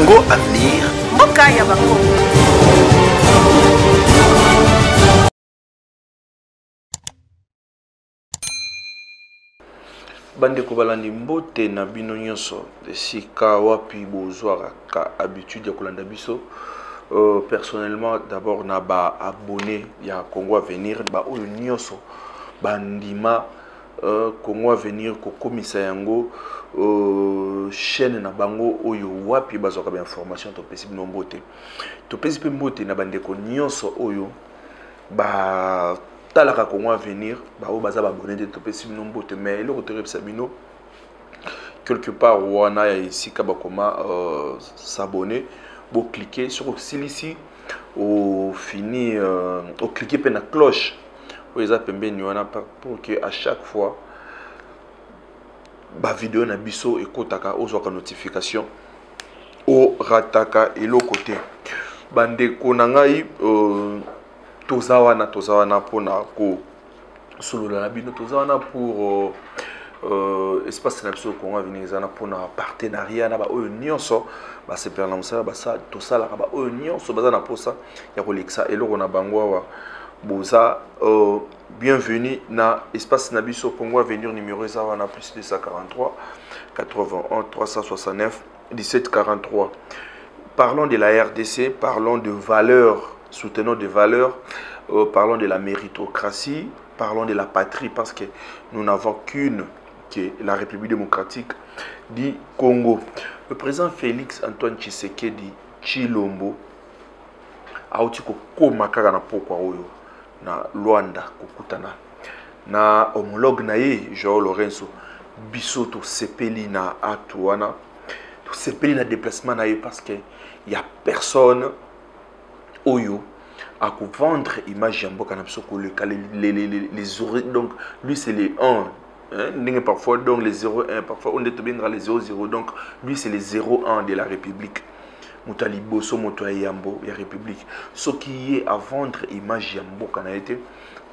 Congo Avenir. Mboka ya bango. Bande kobalandi mbote na bino nyonso esika wapi bozwaka ka habitude ya kolanda biso. Personnellement d'abord na ba abonné ya Congo Avenir ba oyo nyonso bandima Congo Avenir ko komisa yango chaîne na bango oyo wapi bazwaka ba information to pesi bino mbote to pesi pe mbote na bandeko nyonso oyo ba talaka Congo Avenir ba o baza ba abonné de to pesi bino mbote mais le retour pesa bino quelque part wana ya isika ba koma s'abonner. Vous cliquez sur ici au fini au cliquer sur la cloche pour que à chaque fois la vidéo na biso et kotaka ozwaka notification au rataka et l'autre côté bande konangai tozawana pona ko solo na bino tozawana pour espace na biso Congo Avenir za na pona partenariat na ba oyo nyonso ba se perla mosala ba sa to sala ba oyo nyonso baza na posa ya kolexa eloko na bango wa boza bienvenue na espace na biso Congo Avenir numéro za wana plus 243 81 369 17 43. Parlons de la RDC, parlons de valeurs, soutenons des valeurs, parlons de la méritocratie, parlons de la patrie parce que nous n'avons qu'une qui est la République démocratique du Congo. Le président Félix Antoine Tshisekedi Tshilombo a aussi komakaka na pokwa oyo na Luanda kokutana na homologue na ye Joao Lorenzo biso to sepeli na atuana to sepeli na déplacement na ye parce que y a personne oyo à vendre image ya mboka na biso ko les oreilles. Donc lui c'est les 1 parfois donc les 0,1 parfois on est bien les 0,0 donc lui c'est les 0,1 de la République Moutali Bosso Moto Yambo ya République ce qui est à vendre image Yambo quand a été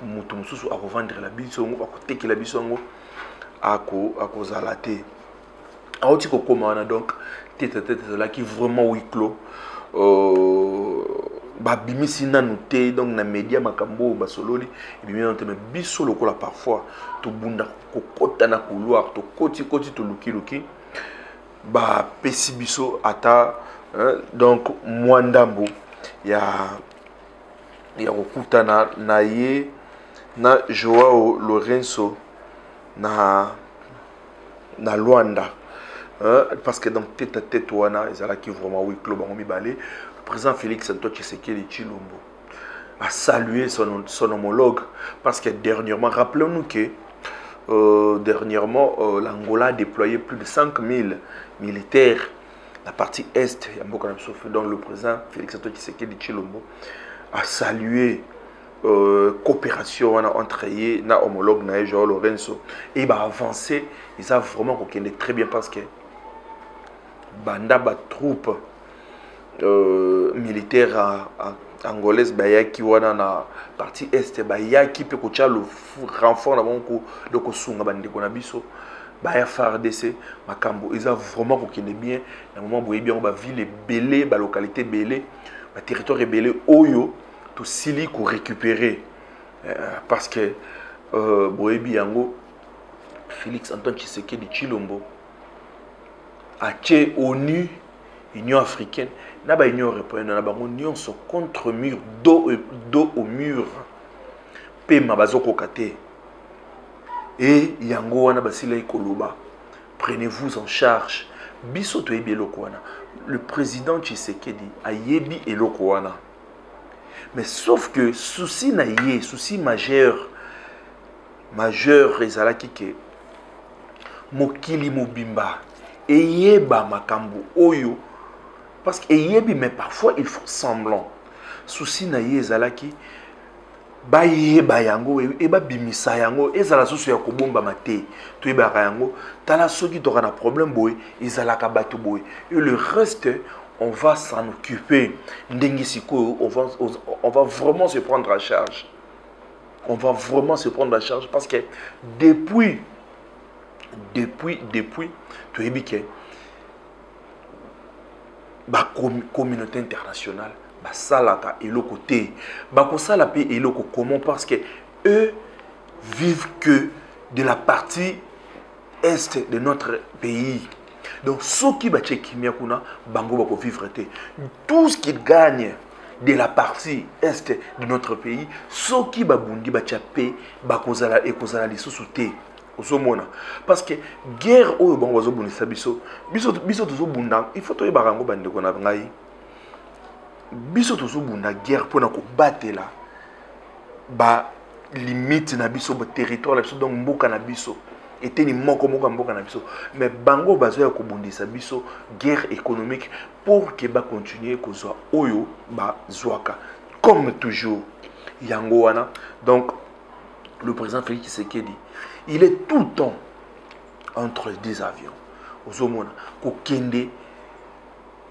Moto Mususu à revendre la biso à côté que la biso à cause à la thé à autre comment donc tête à tête là qui vraiment huis clos babimisi nanu te donc na média makambo basololi et bien mais biso lokola parfois to bunda kokota na couloir to koti to luki ba pesi biso ata donc mwandambo ya kokutana na ye na Joao Lorenzo na Luanda parce que donc tête à tête wana ezala qui vraiment oui club bango mibale. Président Félix Antoine Tshisekedi Tshilombo a salué son homologue parce que dernièrement, rappelons-nous que dernièrement l'Angola a déployé plus de 5000 militaires la partie est donc le président Félix Antoine Tshisekedi Tshilombo a salué coopération entre eux et homologue na Joao Lorenzo et il va avancer. Ils ont vraiment reconnu très bien parce que banda ba troupe militaire angolaise bayaki wana na partie est bayaki pe kocha le renfort na bango de kosunga bandeko na biso baya FARDC makambo ils ont vraiment reconnu bien na moment boye bien ba ville belé ba localité belé ba territoire belé oyo to sili ko récupérer parce que boye biango Félix Antoine Tshisekedi Tshilombo a tché ONU Union africaine na ba Union européenne na bango nyonso contre mur dos au mur pe mabazoko kate et yango wana basila ikoloba prenez-vous en charge biso to yebi eloko wana le président Tshisekedi a yebi eloko wana mais sauf que souci na ye souci majeur ezalaki ke mokili mobimba eyeba makambo oyo parce que yebi mais parfois ils font semblant souci na ye ezalaki ba yeba yango e ba bimisa yango ezala susu ya kobomba mate to yeba yango tala soki to kana problème boy ezalaka bato boy et le reste on va s'en occuper ndengi siko on va vraiment se prendre en charge on va vraiment se prendre en charge parce que depuis to yebi ke ba communauté internationale ba salaka eloko te ba ko sala pe eloko comment parce que eux vivent que de la partie est de notre pays. Donc ceux qui ba tchekimia kuna bango ba ko vivre te. Tout ce qu'ils gagnent de la partie est de notre pays, ceux qui ba bundi ba tchapé ba kozala e kozala lisusu te. Parce que guerre oyo bango bazo bunisa biso tozo bunda il faut toyeba rango bande ko na ngai biso tozo bunda guerre pour na ko batela ba limite na biso ba territoire la biso donc mboka na biso eteni moko mboka na biso mais bango bazo ya ko bundisa biso guerre économique pour que ba continuer kozwa oyo ba zwaka comme toujours yango wana. Donc le président Félix Tshisekedi il est tout le temps entre des avions. Ozomona ko kende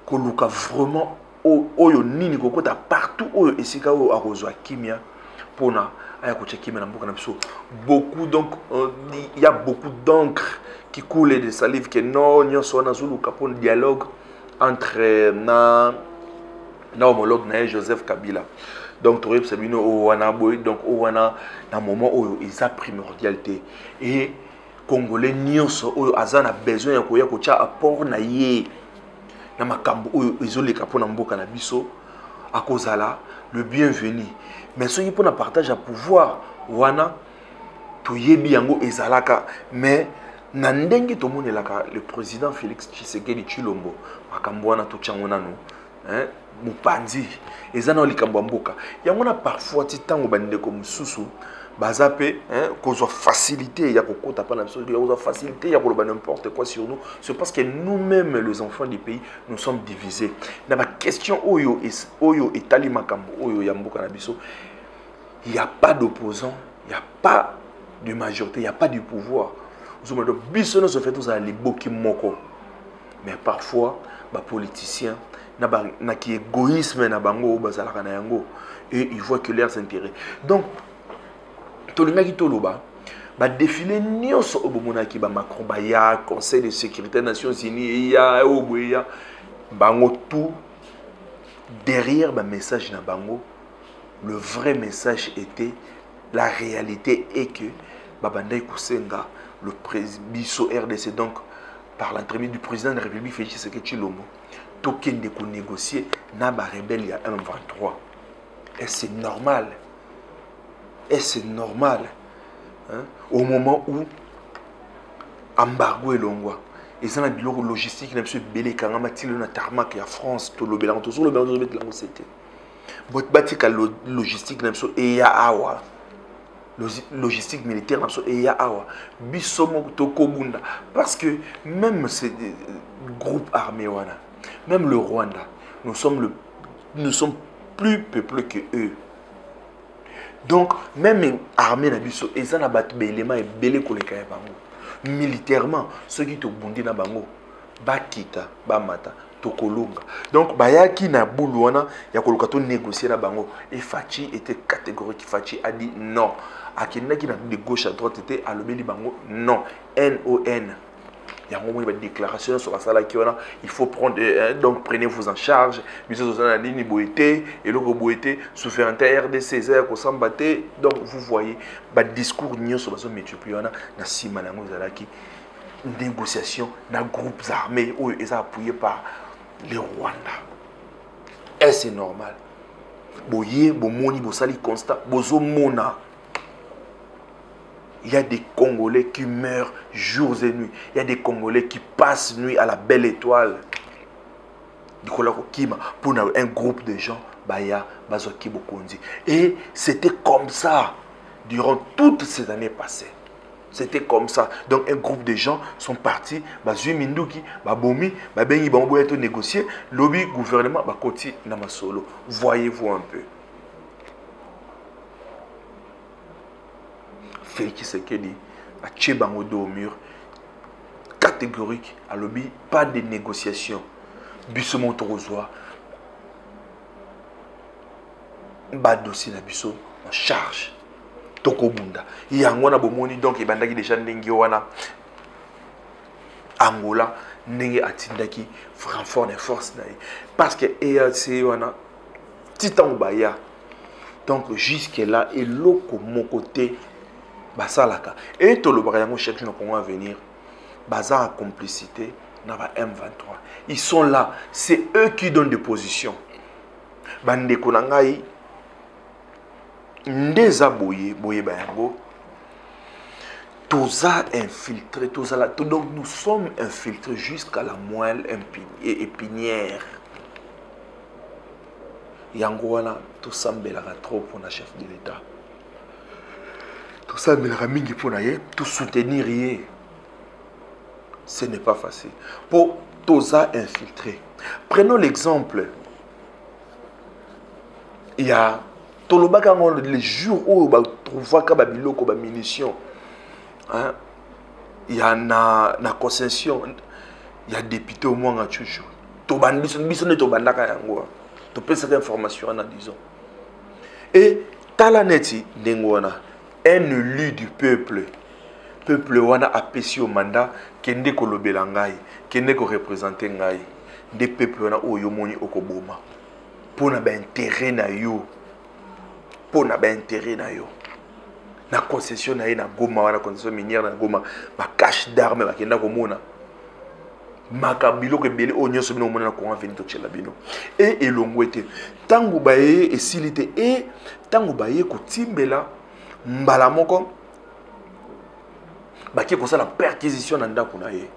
ko luka vraiment oyo nini ko kota partout oyo esika oyo akozwa kimia pona aya ko kimia na mboka na biso. Beaucoup donc il y a beaucoup d'encre qui coule de salive que non nyonso na zuluka pour dialogue entre na homologue na Joseph Kabila. Donc Torib Sabino Owana Boy, donc Owana, dans un moment où ils ont primordialité. Et Congolais Nyonso, où ils ont besoin de koya kocha apport na ye. Na makambo où ils ont les capons n'amboka na biso. À cause là, le bienvenu. Mais ceux qui pour partage à pouvoir, Wana, to yebi yango ezalaka. Mais nandenge to mone laka le président Félix Tshisekedi Tshilombo, makambo wana to tchangona no. Hein? Mupanzi ezana likambo mboka yangona parfois titango bandeko mususu bazape kozwa facilité ya kokota pa na biso kozwa facilité ya koloba n'importe quoi sur nous. C'est parce que nous-mêmes les enfants du pays nous sommes divisés na ba question oyo etali makambo oyo ya mboka na biso. Il y a pas d'opposant, il y a pas de majorité, il y a pas du pouvoir. Nous biso no se fait tous à liboki moko. Mais parfois ba politiciens na qui égoïsme na bango bazalaka na yango et ils voient que leurs intérêts. Donc tolingaki toloba ba défilé nyonso obomonaki ba Macron ba ya Conseil de sécurité des Nations Unies ya oboya bango tout derrière ba message na bango. Le vrai message était la réalité est que babandai kusenga le président RDC donc par l'intermédiaire du président de la République Félix Tshisekedi Tshilombo token de ko négocier na ba rebelle ya M23. Et c'est normal. Et c'est normal. Hein? Au moment où embargo elongwa ezana biloko logistique na biso belé kangama tilo na tarmac ya France to lobela to so lobela to bet lango c'était. Bot batika logistique na biso e ya awa. Logistique militaire na biso e ya awa. Biso moko to kobunda parce que même ces groupes armés wana même le Rwanda, nous sommes plus peuplés que eux. Donc, même l'armée nabiso, ils ont battu éléments et belé koleka ya bango. Militairement, ceux qui te bundi na bango, bakita, bamata, tokolunga. Donc, bayaki na boulouana, ya koluka to négocier na bango. Et Fachi était catégorique. Fachi a dit non. Akina qui n'a de gauche à droite était à l'obéli bango non. N-O-N. Il y a un moment de déclaration sur la salle qui il faut prendre donc prenez-vous en charge. Monsieur Zozana Nini Boété et le Boété souveraineté RDC ko sambaté. Donc vous voyez ba discours nio sur la multiplié na sima na ngozalaki négociation na groupes armés où ils sont appuyés par les Rwanda. Et c'est normal. Boye bomoni bosali constat bozo mona. Il y a des Congolais qui meurent jours et nuits. Il y a des Congolais qui passent nuit à la belle étoile. Pour un groupe de gens, et c'était comme ça durant toutes ces années passées. C'était comme ça. Donc un groupe de gens sont partis, négocier, lobby gouvernement, voyez-vous un peu. Félix Tshisekedi a tué bango au mur catégorique à lobby, pas de négociation. Biso Montorozwa, ba dossier na biso en charge. Toko bunda. Yangwana bomoni donc ibandaki déjà ndengi wana Angola ndenge atindaki renfort de force na ye parce que EAC wana titango baya donc jusque là eloko moko te basalaka et tolobaka yango chaque jour na venir baza à complicité na ba M23 ils sont là c'est eux qui donnent des positions bandeko na ngai ndeza boye bayango toza infiltré toza là donc nous sommes infiltrés jusqu'à la moelle épinière yango wana tosambelaka trop pour na chef de l'état tosambelaka mingi pour na ye to soutenir ye ce n'est pas facile pour toza infiltré prenons l'exemple il y a tolobaka les jours où ba trouvaka ba biloko ba munitions hein il y a na concession il y a député au moins à Chuchu to biso ne to bandaka yango to pesa cette information en disant et talaneti ndengona un élu du peuple wana apesi au mandat kende ko lobela ngai kende ko représenter ngai des peuples wana oyo moni okoboma pona ba intérêt na yo pona ba intérêt na yo na concession na ye na Goma wana concession minière na Goma ba cache d'armes ba kenda ko mona makabilo ke bele o nyoso bino mona na ko venir to tshela bino et elongwete tangu baye esilite et tangu baye ko timbela mbala moko baki ko sala perquisition na ndako na ye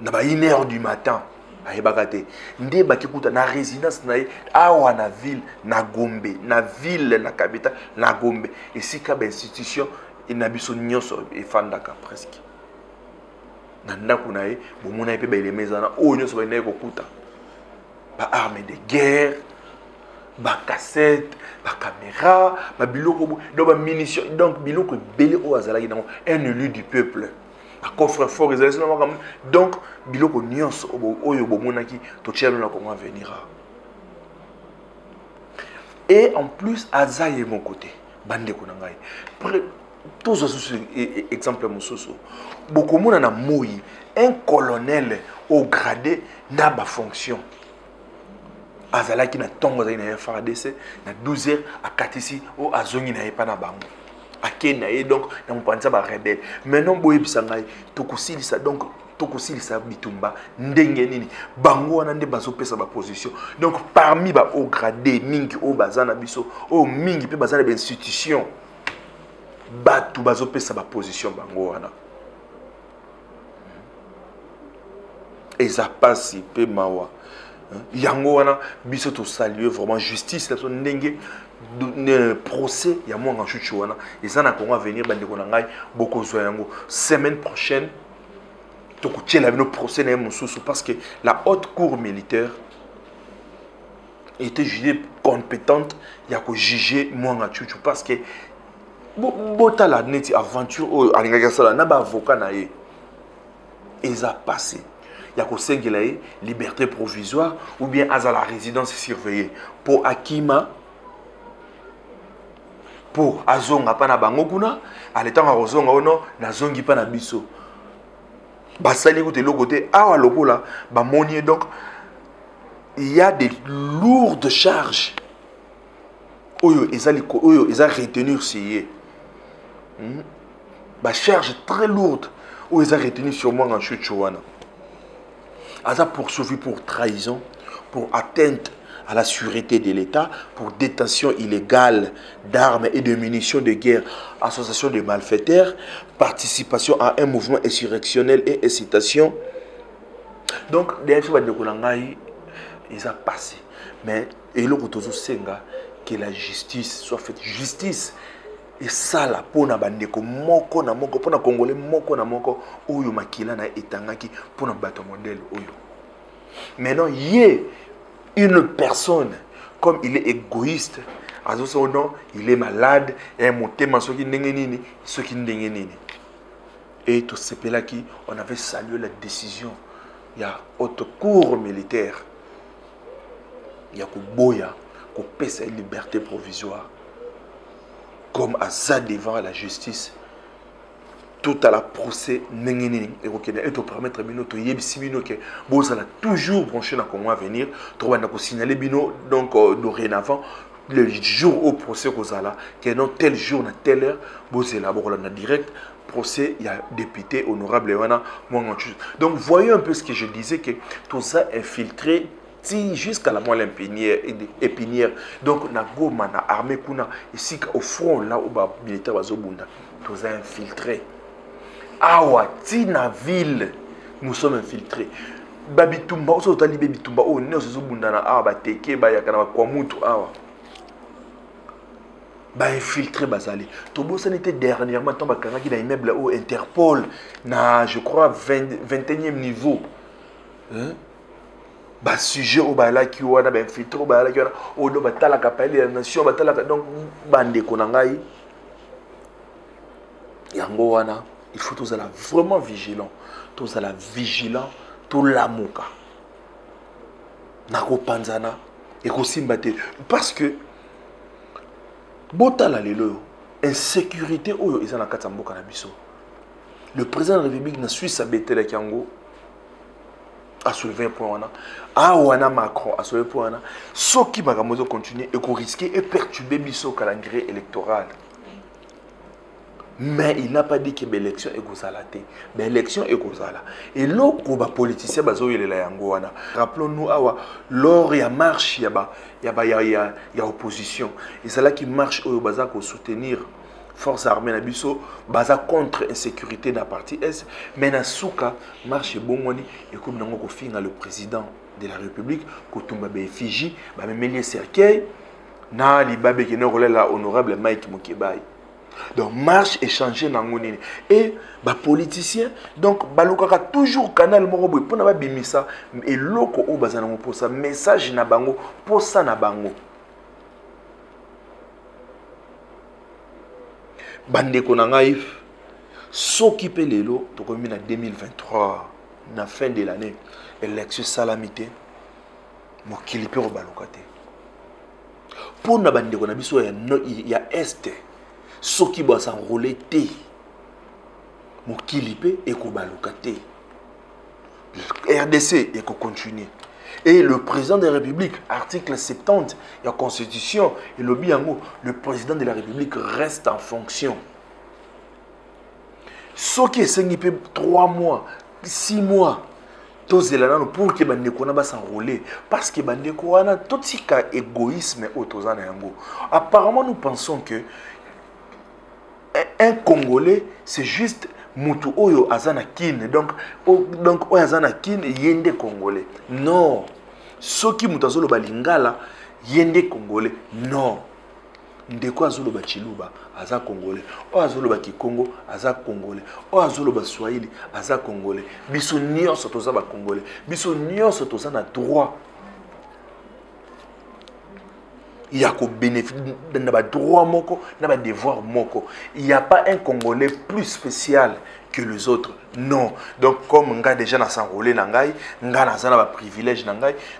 na ba 1h du matin ayebaka te nde baki kuta na résidence na ye awa na ville na Gombe na ville na capitale na Gombe esika ba institution ina biso nyonso efandaka presque na ndako na ye bomona pe ba elements na o nyonso ba ndeko kuta ba armes de guerre ba cassette ba caméra ba biloko donc ba munitions donc biloko belé o azalaki nango un élu du peuple a coffre fort donc biloko nyonso oyo bomonaki to tshelo na comment venir et en plus azaye mon côté bandeko na ngai tous os exemple mosusu bokomona na moi un colonel au gradé na ba fonction azalaki na tongo za ina FARDC na 12h à katisi o azongi na epa na bango akena et donc na mopanza ba rebelle maintenant boye bisangai tokosilisa donc tokosilisa bitumba ndenge nini bango wana nde bazopesa ba position donc parmi ba au gradé mingi o bazana biso o mingi pe bazana ba institution batu bazopesa ba position bango wana eza pasi pe mawa yango wana biso to saluer vraiment justice la son ndenge procès ya mwanga chuchu wana eza na kongo venir bandeko na ngai bokozwa yango semaine prochaine tokutiela bino procès na mosusu parce que la haute cour militaire était jugée compétente ya ko juger mwanga chuchu parce que botala neti aventure alingaka sala na ba avocat na ye eza passé ya ko sengela ye liberté provisoire ou bien à la résidence surveillée pour akima pour azonga pa na bango kuna aletanga kozonga ono na zongi pa na biso basali ko te lokote awa lokola ba monier donc il y a des lourdes charges oyo eza retenir sur ba charge très lourde oyo eza retenir sur moi en chuchuana aza poursuivi pour trahison pour atteinte à la sûreté de l'État, pour détention illégale d'armes et de munitions de guerre, association de malfaiteurs, participation à un mouvement insurrectionnel et incitation. Donc, les gens ils ont passé. Mais il faut que la justice soit faite. Justice. Et ça, là, pour na bandeko moko na moko, pour na congolais moko na moko, oyo makila na etangaki, pour na bateau modèle oyo. Maintenant, une personne, comme il est égoïste, il est malade, et et tout ce là qui on avait salué la décision. Il y a haute cour militaire, il y a Kuboya, qui pèse une liberté provisoire, comme Azad devant la justice. tout à la procès nengeni et te permettre bino to yebisi bino que vous allez toujours brancher dans comment venir to bana ko signaler bino donc dorénavant le jour au procès kozala que non tel jour na telle heure vous allez là na direct procès il y a député honorable wana moi donc voyez un peu ce que je disais que tout ça infiltré jusqu'à la moelle épinière donc na goma na armée kuna ici au front là où ba militaire bazobunda tout ça infiltré. Awa, tina ville, nous sommes infiltrés. Babitumba, on s'est libéré Bitumba, oh, nous sommes bundana, awa, bateke, bayakana, kwamutu, awa. Ba infiltré, bazali. Tobo, ça n'était dernièrement, tant bakana qui dans immeuble au Interpol, na, je crois, 21e niveau. Hein? Ba sujet au bala qui wana, ba infiltré au bala qui wana, oh, do batala kapali, la nation, batala, donc, bande konangai. Yango wana. Il faut tous aller vraiment vigilant. Tous aller vigilant. Tout l'amoka. Nako panzana. Et aussi mbate. Parce que. Bota la lelo. Insécurité. Oyo isa na katamboka na biso. Le président de la République na Suisse a bêté la Kiango. A soulevé un point wana. A wana Macron a soulevé un point wana. Ce qui va continuer et qu'on risquer et perturber biso calendrier électoral. Mais il n'a pas dit que l'élection est gozala. L'élection est gozala. Et là, les politiciens bazo yele la yangoana. Rappelons-nous, lors il y a marche, il y a opposition. Et c'est là qui marche au baza pour soutenir force armée na biso, baza contre insécurité dans la partie Est. Mais na souka marche bongoni et comme nango ko finga le président de la République, ko tumba be Fiji, ba memeli cercueil na libabe qui ne relève la honorable Mike Mukebai. Donc marche échanger dans ngonini et ba politicien donc balokaka toujours canal moko boy pona ba bimisa et loko o bazana mo pour ça message na bango pour ça na bango bande ko na ngai soki pe lelo to komi na 2023 na fin de l'année élection salamité mo kilipe ro balokate pour na bande ko na biso ya est ceux qui vont s'enrôler, et RDC et continuer. Et le président de la République, article 70 de la Constitution, et le président de la République reste en fonction. Ceux qui sont 3 mois, 6 mois, pour que les gens s'enrôler. Parce que les gens tout ce égoïsme. Apparemment, nous pensons que un Congolais, c'est juste Moutou Oyo Azana Kin. Donc Oyo Azana Kin, yende Congolais. Non. Ceux qui Moutazolo Balingala, yende Congolais. Non. Ndeko Azolo Bachiluba, Aza Congolais. O Azolo Bakikongo, Aza Congolais. O Azolo Baswahili, Aza Congolais. Biso nyonso toza ba Congolais. Biso nyonso toza na droit. Il y a un droit moko, un devoir moko. Il n'y a pas un Congolais plus spécial que les autres. Non. Donc, comme on a déjà s'enrôlé, on a un privilège.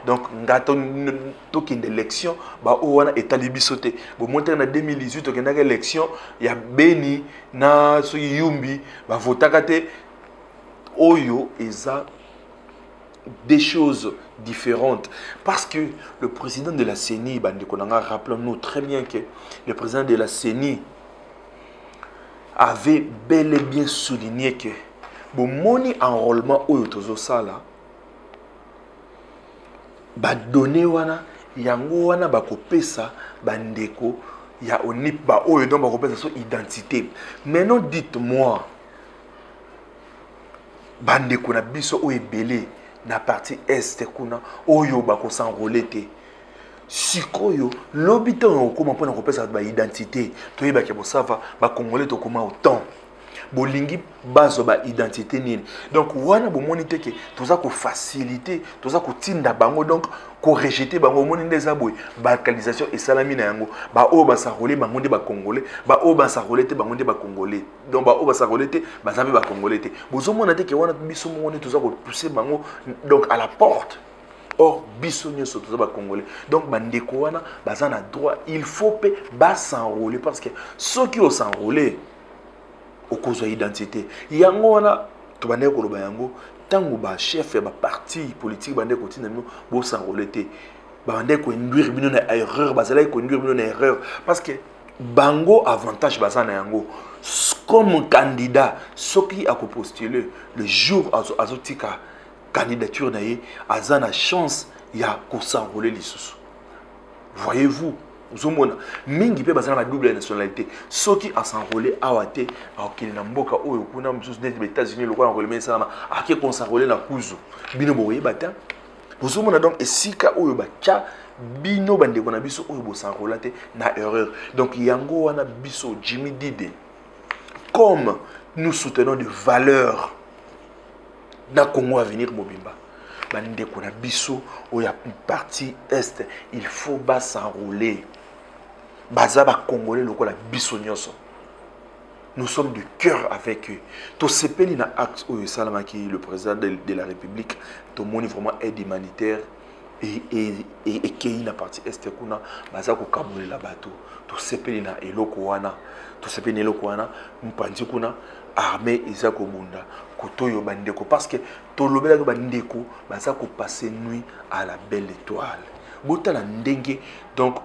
Donc, on a une élection, on a été libisoté. Bon, monter en 2018, on a une élection, il y a Beni, na Yumbi, votakate, Oyo, et ça. Des choses différentes. Parce que le président de la CENI, rappelons-nous très bien que le président de la CENI avait bel et bien souligné que bon moni enrôlement au Tozosala ba donné wana yango wana ba kopesa bandeko ya onip ba oyo donc ba kopesa son identité. Maintenant dites-moi bandeko na biso o ebele na partie est kuna oyo bako s'enrôler te sikoyo l'hôpital okoma pona kopesa ba identité toyeba ke bosava ba congolais to koma autant bolingi bazo ba identité nini donc wana bo moni te ke toza ko faciliter toza ko tinda bango donc ko rejeter bango moni ndeza boy ba localisation et salami na yango ba o ba s'enrôler bango nde ba congolais ba o ba s'enrôler te bango nde ba congolais donc ba o ba s'enrôler te ba zabe ba congolais te bozo mona te ke wana biso moni toza ko pousser bango donc à la porte. Or, bisogno surtout les Congolais. Donc, bandeko wana bazana droit. Il faut pas s'enrôler parce que ceux qui ont s'enrôlé, au cause de l'identité. Yango wana tobande ko loba yango tango ba chef ba parti politique bande ko tina no bo s'enrôler te. Bande ko induire bino na erreur, bazala ko induire bino na erreur parce que bango avantage bazana yango comme candidat soki a postuler le jour azotika candidature na ye azana chance ya ko s'enrôler lisusu. Voyez-vous, zomona mingi pe bazana ba double nationalité soki a s'enrôler awate akili na mboka oyo kuna msusu net États-Unis lokwa enrôler sana ake ko s'enrôler na kuzu bino boye bata zomona donc esika oyo bacha bino bande kona biso oyo bo s'enrôler te na erreur donc yango wana biso Jimmy Dide comme nous soutenons des valeurs dans Congo à venir mobimba bande kona biso oya partie est il faut bas s'enrôler baza ba congolais lokola biso nyonso nous sommes de cœur avec eux to sepeli na acte oyo salamaki le président de la République to moni vraiment aide humanitaire et qui na partie est kuna baza ko kabolela bato to sepeli na eloko wana to sepeli na eloko wana mpanzi kuna armée isa ko bunda kotoyo bandeko parce que to lobela ko bandeko baza ko passer nuit à la belle étoile botala ndenge donc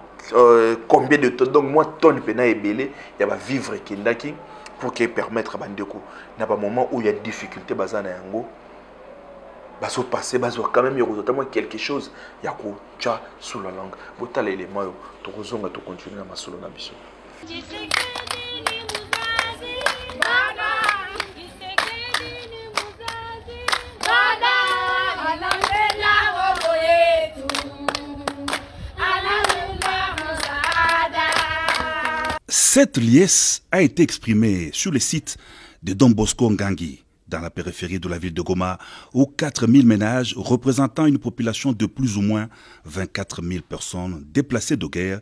combien de tonnes donc moi tonne pena ebele ya ba vivre kindaki pour que permettre bandeko na ba moment où il y a difficulté bazana yango baso passer baso quand même yoko totalement quelque chose ya ko tcha sous la langue botala élément yo to kozonga to continuer na masolo na biso. Cette liesse a été exprimée sur le site de Don Bosco Ngangi, dans la périphérie de la ville de Goma, où 4000 ménages représentant une population de plus ou moins 24 000 personnes déplacées de guerre,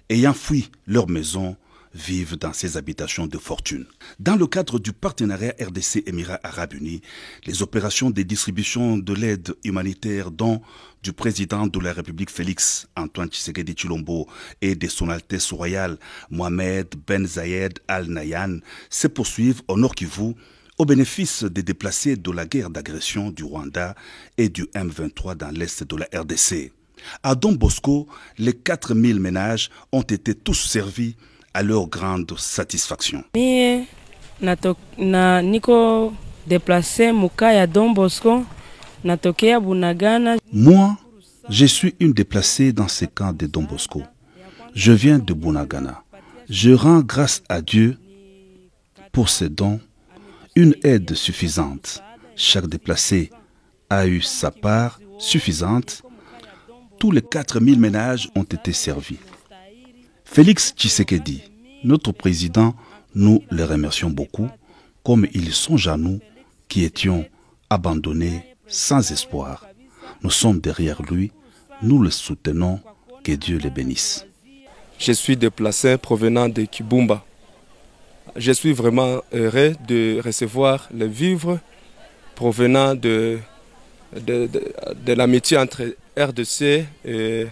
ayant fui leur maison, vivent dans ces habitations de fortune. Dans le cadre du partenariat RDC-Émirats Arabes Unis, les opérations de distribution de l'aide humanitaire dont du président de la République Félix Antoine Tshisekedi Tshilombo et de son Altesse royale Mohamed Ben Zayed Al Nahyan se poursuivent au Nord Kivu au bénéfice des déplacés de la guerre d'agression du Rwanda et du M23 dans l'est de la RDC. À Don Bosco, les 4000 ménages ont été tous servis à leur grande satisfaction. Niko déplacé Mukaya Don Bosco, natokea Bunagana. Moi, je suis une déplacée dans ces camps de Don Bosco. Je viens de Bunagana. Je rends grâce à Dieu pour ces dons, une aide suffisante. Chaque déplacé a eu sa part suffisante. Tous les 4000 ménages ont été servis. Félix Tshisekedi, notre président, nous le remercions beaucoup, comme il songe à nous qui étions abandonnés sans espoir. Nous sommes derrière lui, nous le soutenons, que Dieu le bénisse. Je suis déplacé provenant de Kibumba. Je suis vraiment heureux de recevoir les vivres provenant de l'amitié entre RDC et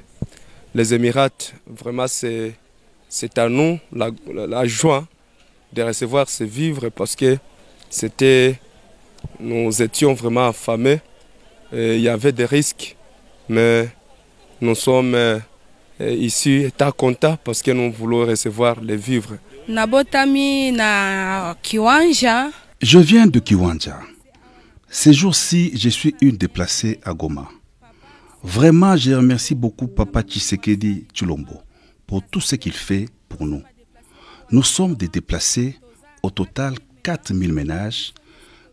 les Émirats. Vraiment, c'est à nous la joie de recevoir ces vivres parce que nous étions vraiment affamés. Il y avait des risques, mais nous sommes ici étant contents parce que nous voulons recevoir les vivres. Je viens de Kiwanja. Ces jours-ci, je suis une déplacée à Goma. Vraiment, je remercie beaucoup Papa Tshisekedi Tshilombo pour tout ce qu'il fait pour nous. Nous sommes des déplacés, au total 4000 ménages.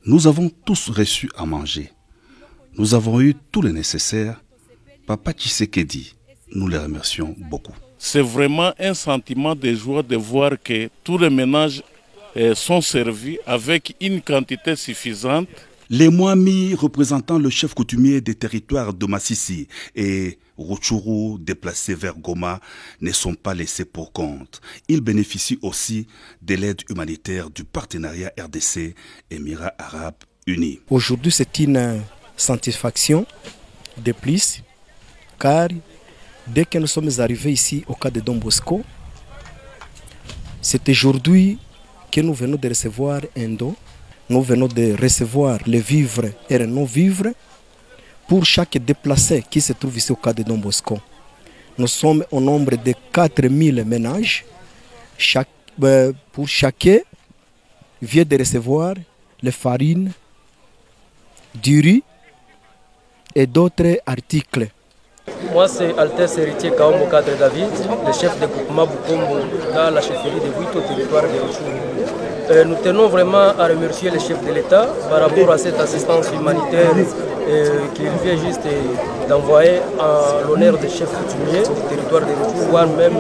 Nous avons tous reçu à manger. Nous avons eu tout le nécessaire. Papa Tshisekedi, nous le remercions beaucoup. C'est vraiment un sentiment de joie de voir que tous les ménages sont servis avec une quantité suffisante. Les Mwami, représentant le chef coutumier des territoires de Massissi et Rutshuru, déplacés vers Goma, ne sont pas laissés pour compte. Ils bénéficient aussi de l'aide humanitaire du partenariat RDC Émirats Arabes Unis. Aujourd'hui, c'est une satisfaction de plus, car dès que nous sommes arrivés ici au cas de Don Bosco, c'est aujourd'hui que nous venons de recevoir un don. Nous venons de recevoir les vivres et les non-vivres pour chaque déplacé qui se trouve ici au cas de Don Bosco. Nous sommes au nombre de 4000 ménages. Pour chacun vient de recevoir les farines, du riz et d'autres articles. Moi, c'est Altesse Héritier Kaombo Cadre David, le chef de groupement Bukombo dans la chefferie de Buito, au territoire de Rutshuru. Nous tenons vraiment à remercier le chef de l'État par rapport à cette assistance humanitaire qu'il vient juste d'envoyer en l'honneur des chefs coutumiers du territoire de Rutshuru, voire même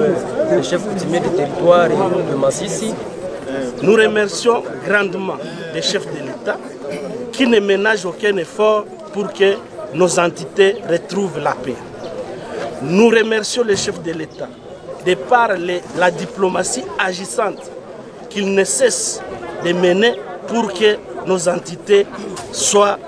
les chefs coutumiers du territoire de Massissi. Nous remercions grandement les chefs de l'État qui ne ménagent aucun effort pour que nos entités retrouvent la paix. Nous remercions les chefs de l'État de par la diplomatie agissante qu'ils ne cessent de mener pour que nos entités soient...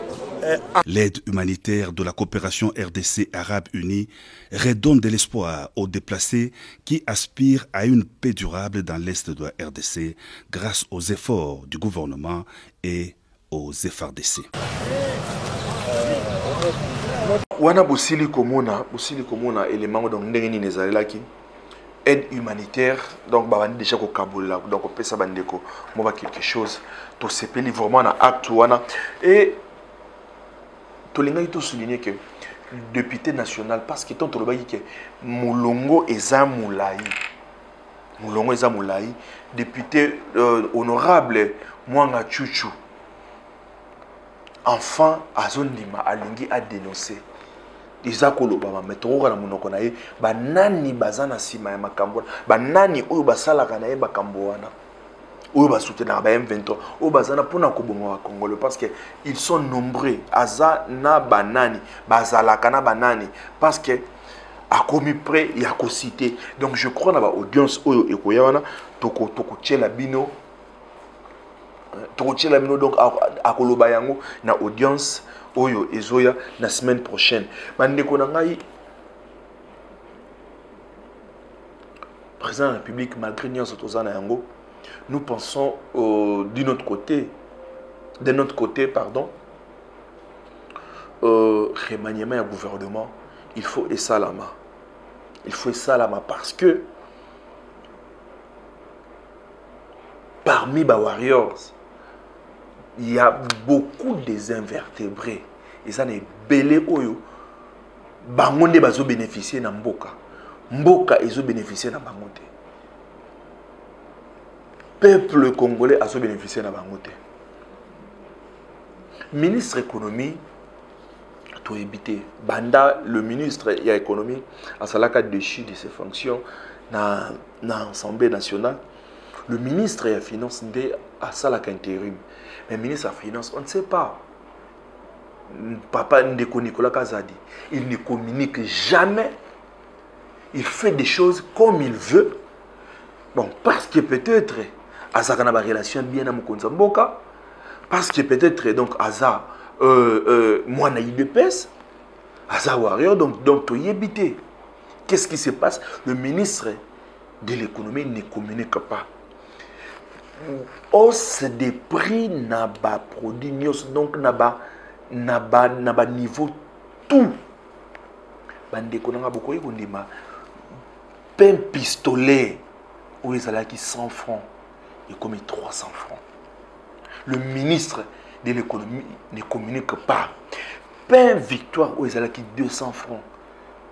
L'aide humanitaire de la coopération RDC Arabe Unie redonne de l'espoir aux déplacés qui aspirent à une paix durable dans l'Est de la RDC grâce aux efforts du gouvernement et aux FRDC. Wana bosili komona élément donc ndenge ni nezalelaki aide humanitaire donc ba déjà ko kabola donc on peut ça bandeko mo ba quelque chose to sepeli vraiment na acte wana et to linga to souligner que député national parce que ton to lobaki que mulongo eza mulai député honorable Mwanga Chuchu enfin azondima alingi a dénoncer iza koloba ba metoro na monoko na ye banani bazana sima ya makambo banani oyo basalaka na ye bakambo wana oyo basoutenaka ba M23 oyo bazana pona kobonga wa Congolais parce que ils sont nombreux aza na banani bazalaka na banani parce que a commis près ya ko citer donc je crois na ba audience oyo ekoya wana toko tchela bino donc à koloba yango na audience oyo ezoya la semaine prochaine. Bandeko na ngai président de la République malgré nyonso tozana yango nous pensons de notre côté pardon remaniement ya gouvernement il faut esalama parce que parmi les warriors il y a beaucoup des invertébrés. Et ça n'est belé oyo. Bangonde bazo bénéficier na mboka. Mboka ezo bénéficier na bangote. Peuple congolais azo bénéficier na bangote. Ministre économie to éviter. Banda le ministre ya économie a salaka déchu de ses fonctions na Assemblée nationale. Le ministre et la finance a salaka intérim. Mais le ministre de la finance, on ne sait pas. Papa Ndeko Nicolas Kazadi, il ne communique jamais. Il fait des choses comme il veut. Bon, parce que peut-être Aza a une relation bien à Mokonza Mboka. Parce que peut-être donc Aza moi na IDPS. Aza warrior donc to yébité. Qu'est-ce qui se passe? Le ministre de l'économie ne communique pas. Hausse des prix na ba produit donc na ba niveau tout bandeko nanga bokoyi kondima pain pistolet où ils allaient qui 100 francs et comme 300 francs. Le ministre de l'économie ne communique pas. Pain victoire où ils allaient qui 200 francs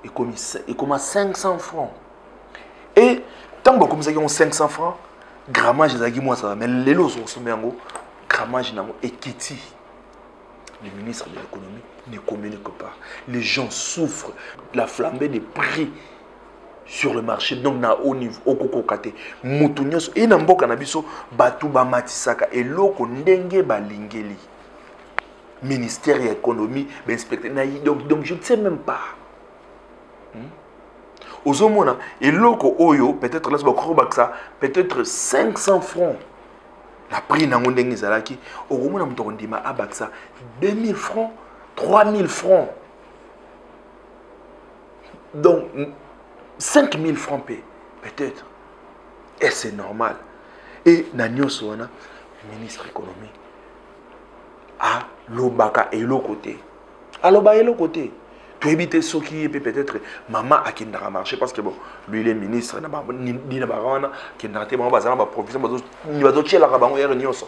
et comme 500 francs. Et tant que comme ça ils ont 500 francs grammage ezaki moi ça mais les lots sont mengo grammage nango ekiti. Le ministre de l'économie ne communique pas. Les gens souffrent de la flambée des prix sur le marché donc na haut niveau okoko kate mutu nyonso et na mboka na biso batu ba matisaka eloko ndenge balingeli ministère de l'économie inspecteur donc je ne sais même pas. Ozomona eloko oyo peut-être là ça peut-être 500 francs la prix nango ndenge ezalaki okomona muto kondima abaksa 2000 francs 3000 francs donc 5000 francs peut-être et c'est normal et na nyonso wana ministre économie a lobaka elo côté aloba elo côté tu éviter ce qui est peut-être maman a qui n'a marché parce que bon lui il est ministre na ba ni na barana qui n'a pas bazana ba professeur ni ba dotier la rabango yer nyonso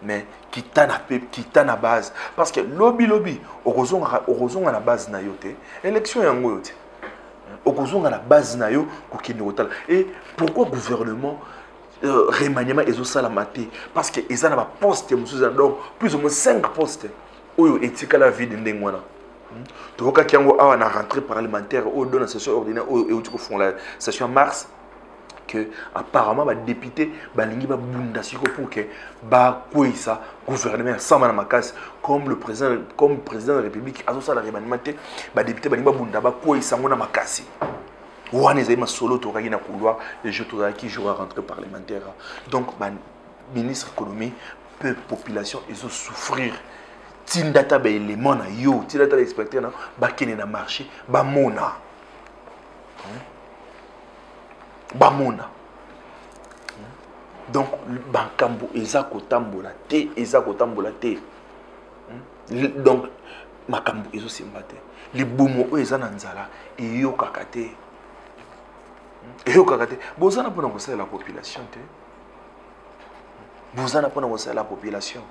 mais qui t'a na base parce que lobby okozonga na base na yote élection yango yote okozonga na base na yo ko kindi otala et pourquoi gouvernement remaniement ezosala maté parce que ils ont ba poste musuza donc plus ou moins 5 postes oyo etika la vie de ndengwana toka kiango awa na rentrée parlementaire au dans la session ordinaire et tu font la session mars que apparemment ba député balingi ba bunda siko pour que ba koisa gouvernement sama na makasi comme le président de la République azosala remaniement ba député balingi ba bunda ba koisa ngona makasi. Ouane ezema solo to na couloir et je to qui jouera rentrée parlementaire. Donc ban ministre économie peu population ils ont souffrir. Tindata ba élément na yo, tindata expecter na ba kene na marché, ba mona. Ba mona. Donc bankambo ezako tambola te, donc makambo ezo simbate. Libumo o ezana nzala e yo kakate. Bozana pona ko la population te. Bozana pona ko la population.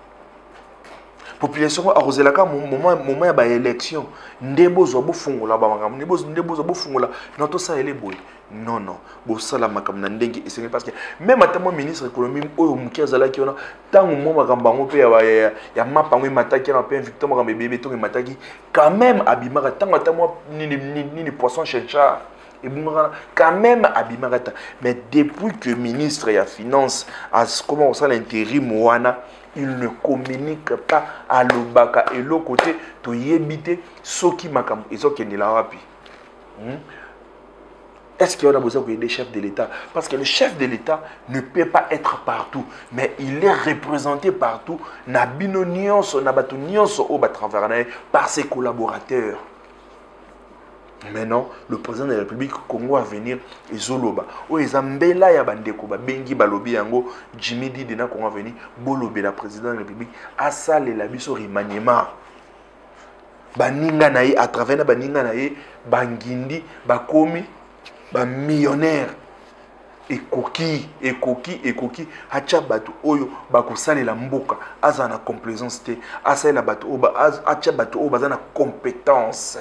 Population arrosé la moment ya ba élection ndebo zo bo fungola ba makam ndebo zo bo fungola noto ça ele boy non bo sala makam na ndenge esengeli parce que même atamo ministre économie oyo mukiazala ki ona tangu mo makamba ngo pe ya mapango mataki na pe Victor Mokambe bébé to mataki quand même abimaka tangu atamo ni poisson chencha et quand même abimaka mais depuis que ministre ya finance a comment ça l'intérim wana il ne communique pas à l'obaka et l'autre côté to yebite soki makam ils ont kendi la wapi. Est-ce qu'il y a besoin des chefs de l'État? Parce que le chef de l'État ne peut pas être partout, mais il est représenté partout na bino nyonso na bato nyonso o ba travailler par ses collaborateurs. Maintenant, le président de la République Congo va venir et Zoloba. O ezambela ya bandeko ba bengi balobi yango Jimmy Didi na Congo va venir bolobe la président de la République asale la biso remaniement. Baninga na ye à travers na baninga na ye bangindi bakomi ba millionnaire ekoki hacha bato oyo bakosale la mboka azana complaisance te asale la bato oba hacha bato oba azana compétence.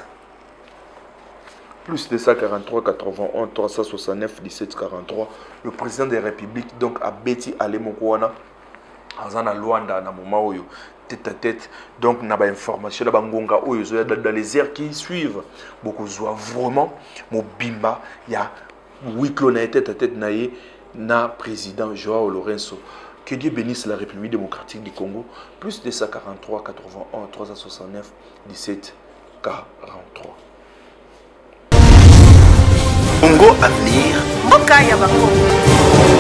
Plus de 143, 81, 369, 17, 43. Le président de la République, donc, a bêti à l'Emokouana, à Luanda, na moment tête à tête. Donc, n'a pas information, dans les airs qui suivent. Beaucoup zoient vraiment, mon bimba, il y a 8 clones tête à tête, na président Joao Lorenzo. Que Dieu bénisse la République démocratique du Congo. Plus de 143, 81, 369, 17, 43. Congo Avenir, Mboka ya Bakongo.